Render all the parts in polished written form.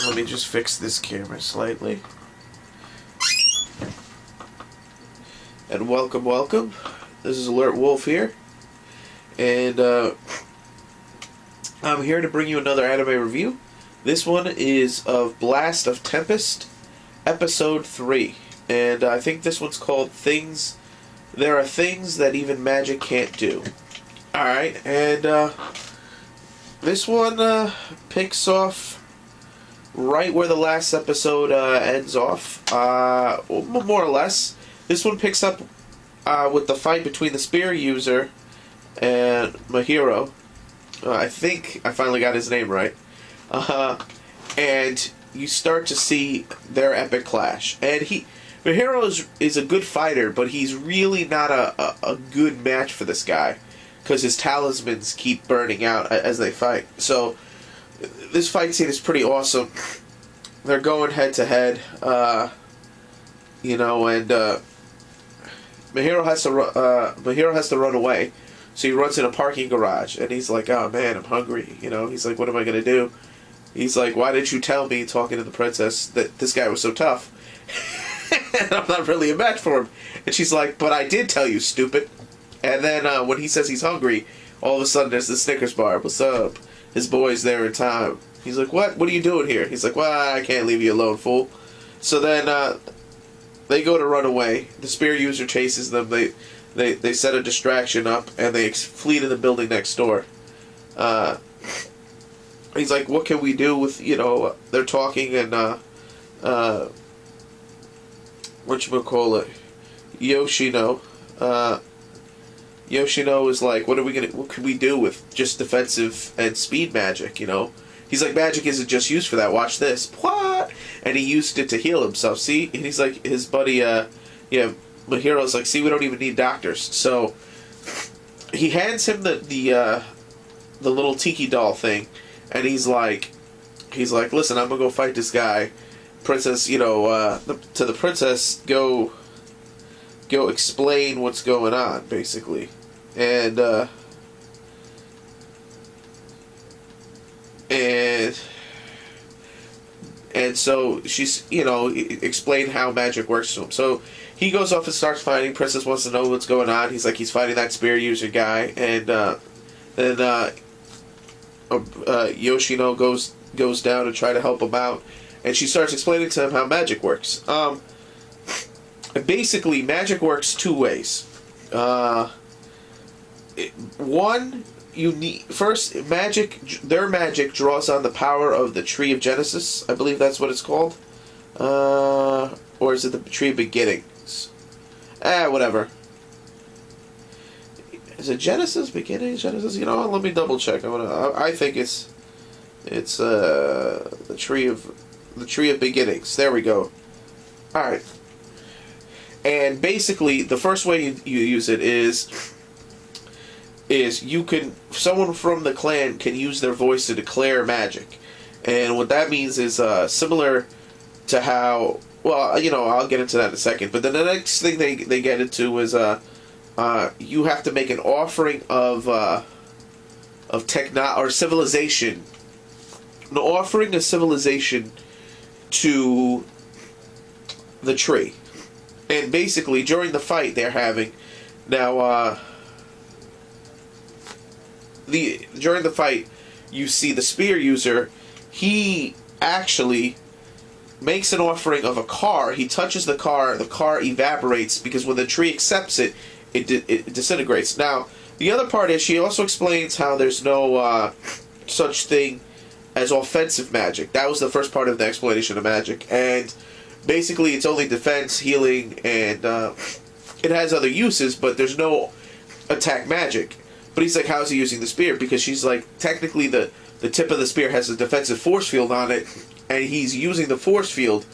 Let me just fix this camera slightly. And welcome, welcome. This is alertwolf here. And I'm here to bring you another anime review. This one is of Blast of Tempest, Episode 3. And I think this one's called Things... There Are Things That Even Magic Can't Do. Alright, and this one picks off right where the last episode ends off. More or less. This one picks up with the fight between the spear user and Mahiro. I think I finally got his name right. And you start to see their epic clash. And Mahiro is a good fighter, but he's really not a good match for this guy, because his talismans keep burning out as they fight. So this fight scene is pretty awesome. They're going head to head, you know, and Mahiro has to run away. So he runs in a parking garage, and he's like, "Oh man, I'm hungry." You know, he's like, "What am I gonna do?" He's like, "Why didn't you tell me?" Talking to the princess, that this guy was so tough, and I'm not really a match for him. And she's like, "But I did tell you, stupid." And then when he says he's hungry, all of a sudden there's the Snickers bar. "What's up?" His boy's there in time. He's like, "What? What are you doing here?" He's like, "Well, I can't leave you alone, fool." So then they go to run away. The spear user chases them. They set a distraction up, and they flee to the building next door. He's like, "What can we do with, you know," they're talking, and whatchamacallit, Yoshino. Yoshino is like, what can we do with just defensive and speed magic, you know? He's like, "Magic isn't just used for that, watch this." What? And he used it to heal himself, see? And he's like, his buddy, Mahiro's like, "See, we don't even need doctors." So he hands him the little tiki doll thing, and he's like, "Listen, I'm gonna go fight this guy. Princess, you know, to the princess, go explain what's going on," basically. And so she's, you know, explain how magic works to him. So he goes off and starts fighting. Princess wants to know what's going on. He's like, he's fighting that spear user guy, and then Yoshino goes down to try to help him out, and she starts explaining to him how magic works. Basically, magic works two ways. One, their magic draws on the power of the Tree of Genesis. I believe that's what it's called. Or is it the Tree of Beginnings? Whatever. Is it Genesis? Beginnings? Genesis? You know, let me double check. I think it's the Tree of Beginnings. There we go. Alright. And basically, the first way you use it is someone from the clan can use their voice to declare magic. And what that means is similar to how, well, you know, I'll get into that in a second. But then the next thing they get into is you have to make an offering of civilization. An offering of civilization to the tree. And basically, during the fight they're having, now, during the fight, you see the spear user, he actually makes an offering of a car. He touches the car evaporates, because when the tree accepts it, it disintegrates. Now, the other part is, she also explains how there's no such thing as offensive magic. That was the first part of the explanation of magic, and basically, it's only defense, healing, and it has other uses, but there's no attack magic. But he's like, how's he using the spear? Because she's like, technically the tip of the spear has a defensive force field on it, and he's using the force field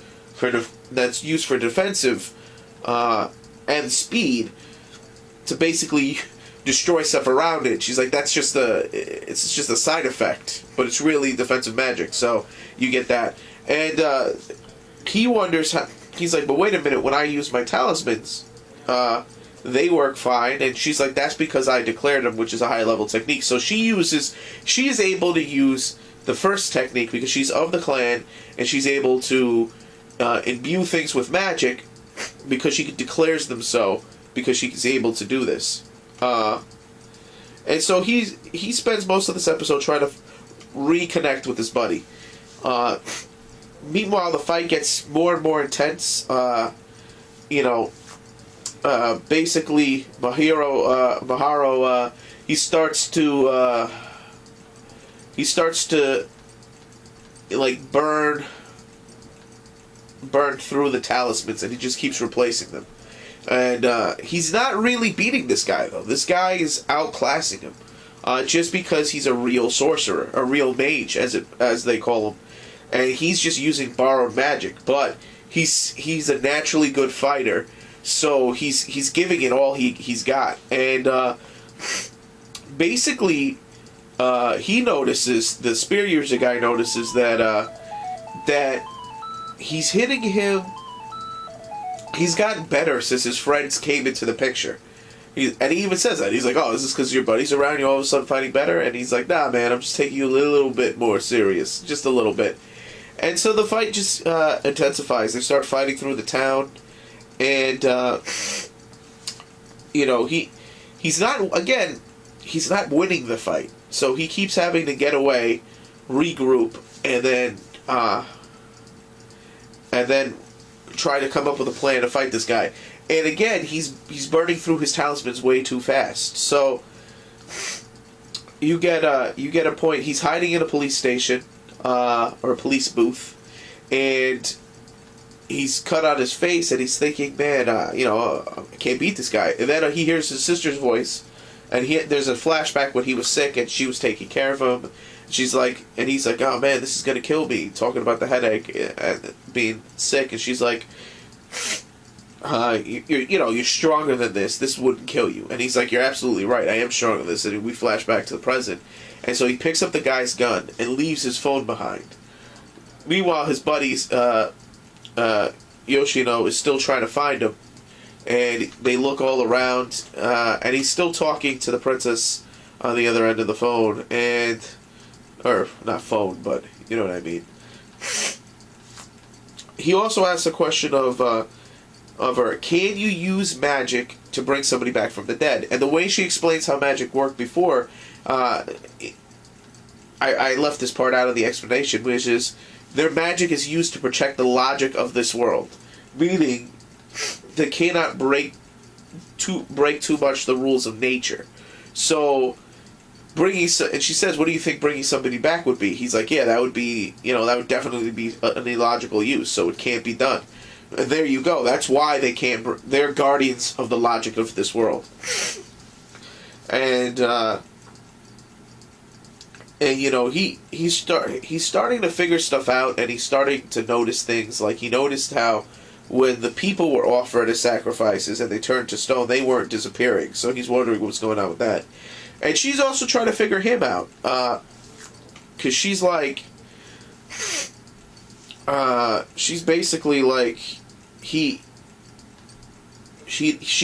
that's used for defensive and speed to basically destroy stuff around it. She's like, it's just a side effect, but it's really defensive magic. So you get that, and he wonders how. He's like, but wait a minute, when I use my talismans, they work fine. And she's like, that's because I declared them, which is a high level technique. So she is able to use the first technique because she's of the clan and she's able to imbue things with magic because she declares them so because she's able to do this. And so he spends most of this episode trying to reconnect with his buddy. Meanwhile, the fight gets more and more intense. Basically, Mahiro, he starts to like burn through the talismans, and he just keeps replacing them. And he's not really beating this guy, though. This guy is outclassing him, just because he's a real sorcerer, a real mage, as they call him, and he's just using borrowed magic. But he's a naturally good fighter, so he's giving it all he's got. And basically, he notices, the spear user guy notices that he's hitting him. He's gotten better since his friends came into the picture. And he even says that. He's like, oh, is this because your buddies around you all of a sudden fighting better? And he's like, nah, man, I'm just taking you a little bit more serious. Just a little bit. And so the fight just intensifies. They start fighting through the town. And, he's not winning the fight. So he keeps having to get away, regroup, and then try to come up with a plan to fight this guy. And again, he's burning through his talismans way too fast. So you get a point. He's hiding in a police station or a police booth, and he's cut out his face, and he's thinking, man, I can't beat this guy. And then he hears his sister's voice, and there's a flashback when he was sick and she was taking care of him. She's like, and he's like, oh man, this is gonna kill me. Talking about the headache and being sick, and she's like, you're stronger than this. This wouldn't kill you. And he's like, you're absolutely right. I am stronger than this. And we flash back to the present, and so he picks up the guy's gun and leaves his phone behind. Meanwhile, his buddies, Yoshino, is still trying to find him, and they look all around, and he's still talking to the princess on the other end of the phone, or not phone, but you know what I mean. He also asks a question of her, can you use magic to bring somebody back from the dead? And the way she explains how magic worked before, I left this part out of the explanation, which is their magic is used to protect the logic of this world, meaning they cannot break too much the rules of nature. So and she says, what do you think bringing somebody back would be? He's like, yeah, that would definitely be an illogical use, so it can't be done. And there you go. That's why they can't. They're guardians of the logic of this world. And he's starting to figure stuff out, and he's starting to notice things. Like he noticed how when the people were offered as sacrifices and they turned to stone, they weren't disappearing. So he's wondering what's going on with that. And she's also trying to figure him out, because she's like, she's basically like, she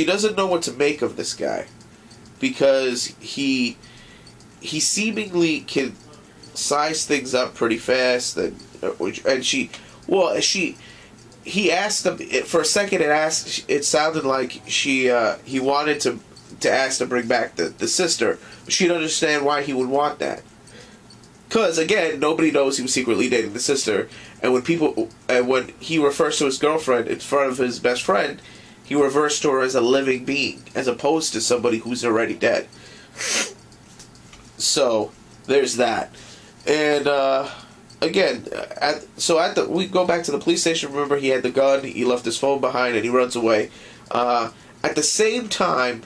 doesn't know what to make of this guy, because he seemingly can size things up pretty fast, and he asked him for a second. It sounded like he wanted to ask to bring back the sister, but she'd understand why he would want that. Because again, nobody knows he was secretly dating the sister, and when he refers to his girlfriend in front of his best friend, he refers to her as a living being, as opposed to somebody who's already dead. So there's that, and again, we go back to the police station. Remember, he had the gun. He left his phone behind, and he runs away. At the same time,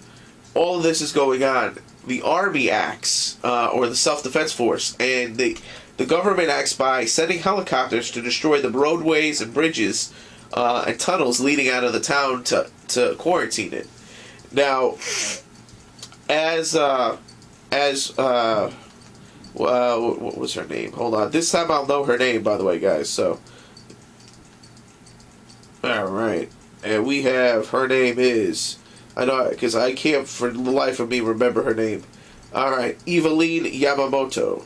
all of this is going on, the army acts, or the self-defense force, and the government acts by sending helicopters to destroy the roadways and bridges and tunnels leading out of the town to quarantine it. Now, what was her name? Hold on. This time I'll know her name, by the way, guys. So, all right, and we have her name is. I know, because I can't for the life of me remember her name. Alright, Eveline Yamamoto.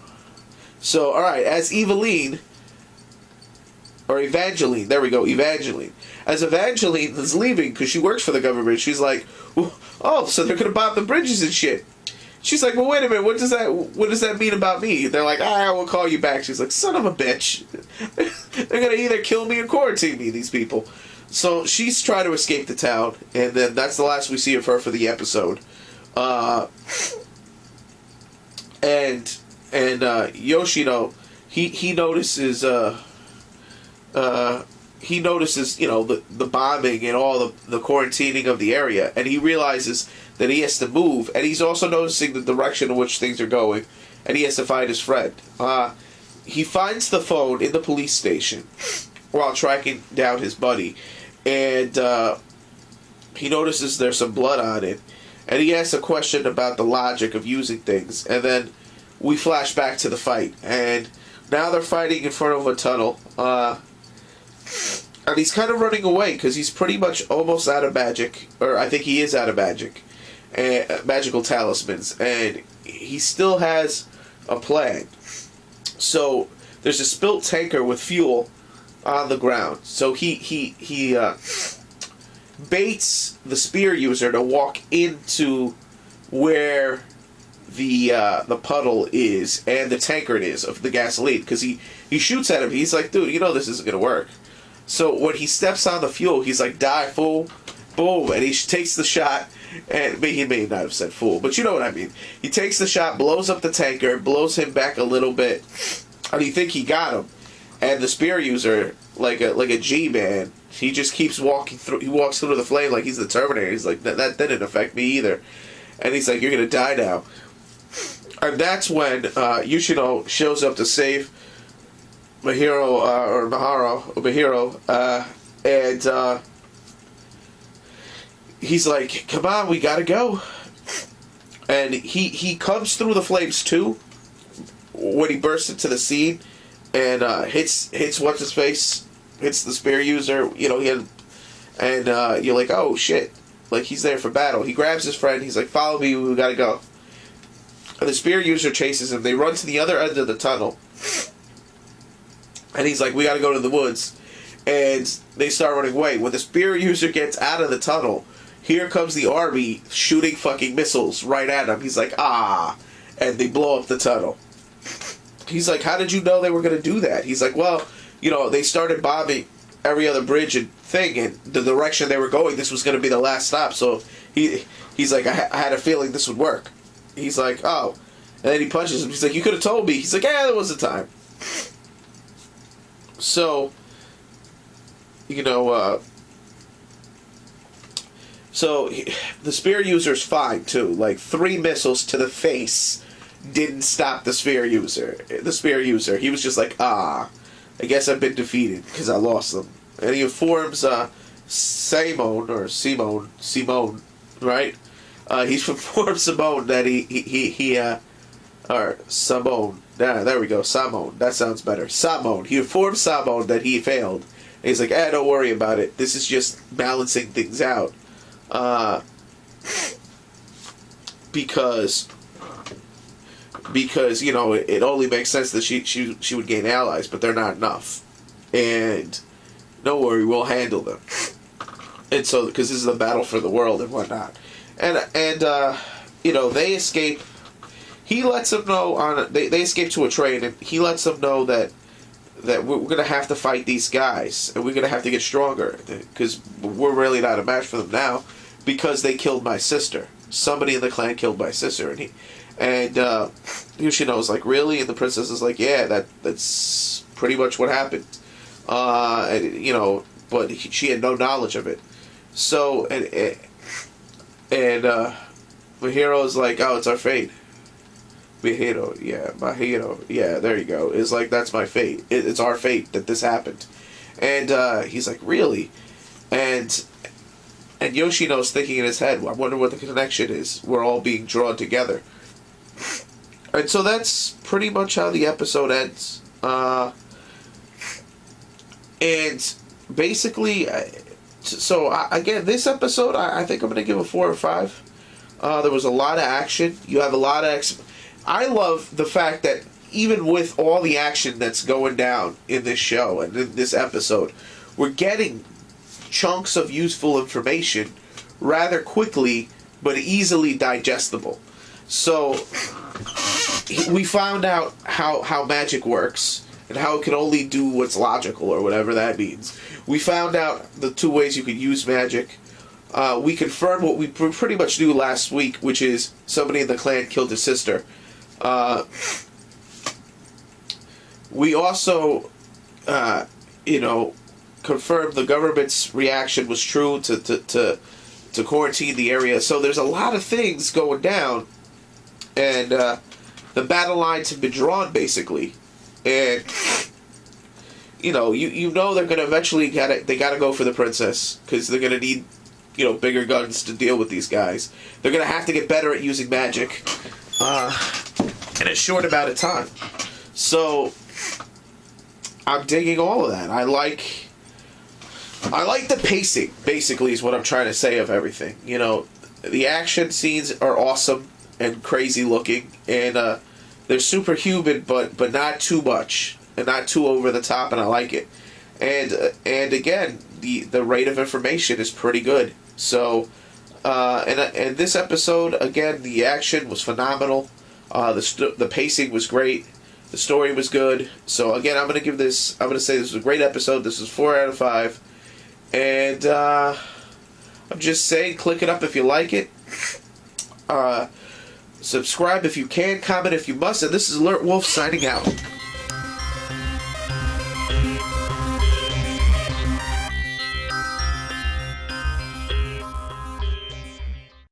So, alright, as Eveline, or Evangeline, there we go, Evangeline. As Evangeline is leaving, because she works for the government, she's like, oh, so they're going to bomb the bridges and shit. She's like, well, wait a minute, what does that mean about me? They're like, we'll call you back. She's like, son of a bitch. They're going to either kill me or quarantine me, these people. So she's trying to escape the town, and then that's the last we see of her for the episode. And Yoshino, he notices, the bombing and all the quarantining of the area, and he realizes that he has to move, and he's also noticing the direction in which things are going, and he has to find his friend. He finds the phone in the police station while tracking down his buddy, and he notices there's some blood on it, and he asks a question about the logic of using things, and then we flash back to the fight, and now they're fighting in front of a tunnel, and he's kind of running away because he's pretty much almost out of magic, or I think he is out of magic, and magical talismans, and he still has a plan. So there's a spilt tanker with fuel on the ground, so he baits the spear user to walk into where the puddle is and the tankard is of the gasoline, because he shoots at him. He's like, dude, you know this isn't gonna work. So when he steps on the fuel, he's like, die, fool. Boom. And he takes the shot, and he may not have said fool, but you know what I mean. He takes the shot, blows up the tanker, blows him back a little bit, and you think he got him. And the spear user, like a G-man, he just keeps walking through. He walks through the flame like he's the Terminator. He's like, that didn't affect me either. And he's like, you're going to die now. And that's when Yoshino shows up to save Mahiro, and he's like, come on, we gotta go. And he comes through the flames too when he bursts into the scene and hits what's his face, hits the spear user, and you're like, oh shit, like he's there for battle. He grabs his friend, he's like, follow me, we gotta go. And the spear user chases him. They run to the other end of the tunnel. And he's like, we gotta go to the woods. And they start running away. When the spear user gets out of the tunnel, here comes the army shooting fucking missiles right at him. He's like, and they blow up the tunnel. He's like, how did you know they were gonna do that? He's like, well, they started bombing every other bridge and thing, and the direction they were going, this was gonna be the last stop. So he's like, I had a feeling this would work. He's like, oh. And then he punches him. He's like, you could have told me. He's like, yeah, there was a time. So, the spear user's fine, too. Like, 3 missiles to the face didn't stop the spear user. He was just like, I guess I've been defeated because I lost them. And he informs Simone, right? He informed Simone that or Simone. There we go, Simone. That sounds better. Simone. He informed Simone that he failed. And he's like, don't worry about it. This is just balancing things out. Because it only makes sense that she would gain allies, but they're not enough. And don't worry, we'll handle them. And so, because this is a battle for the world and whatnot. And they escape. He lets them know they escape to a train, and he lets them know that we're gonna have to fight these guys, and we're gonna have to get stronger, because we're really not a match for them now, because they killed my sister. Somebody in the clan killed my sister, and Yoshino's like, really? And the princess is like, yeah, that's pretty much what happened. But she had no knowledge of it. So and Mahiro's like, oh, it's our fate. Mahiro, yeah, there you go. It's like, that's my fate. It's our fate that this happened. And he's like, really? And Yoshino's thinking in his head, I wonder what the connection is. We're all being drawn together. And so that's pretty much how the episode ends. And basically, again, this episode, I think I'm going to give a 4 or 5. There was a lot of action. You have a lot of... I love the fact that even with all the action that's going down in this show and in this episode, we're getting chunks of useful information rather quickly, but easily digestible. So we found out how magic works and how it can only do what's logical, or whatever that means. We found out the 2 ways you could use magic. We confirmed what we pretty much knew last week, which is somebody in the clan killed his sister. We also, confirmed the government's reaction was true to quarantine the area. So there's a lot of things going down, and the battle lines have been drawn, basically. And you know they're gonna eventually gotta go for the princess, because they're gonna need bigger guns to deal with these guys. They're gonna have to get better at using magic in a short amount of time. So I'm digging all of that. I like the pacing, basically, is what I'm trying to say of everything. The action scenes are awesome and crazy looking, and they're superhuman, but not too much and not too over the top, and I like it. And again, the rate of information is pretty good. So, and this episode, again, the action was phenomenal. The pacing was great. The story was good. So again, I'm gonna say this was a great episode. This is 4 out of 5. And I'm just saying, click it up if you like it. Subscribe if you can, comment if you must, and this is Alert Wolf signing out.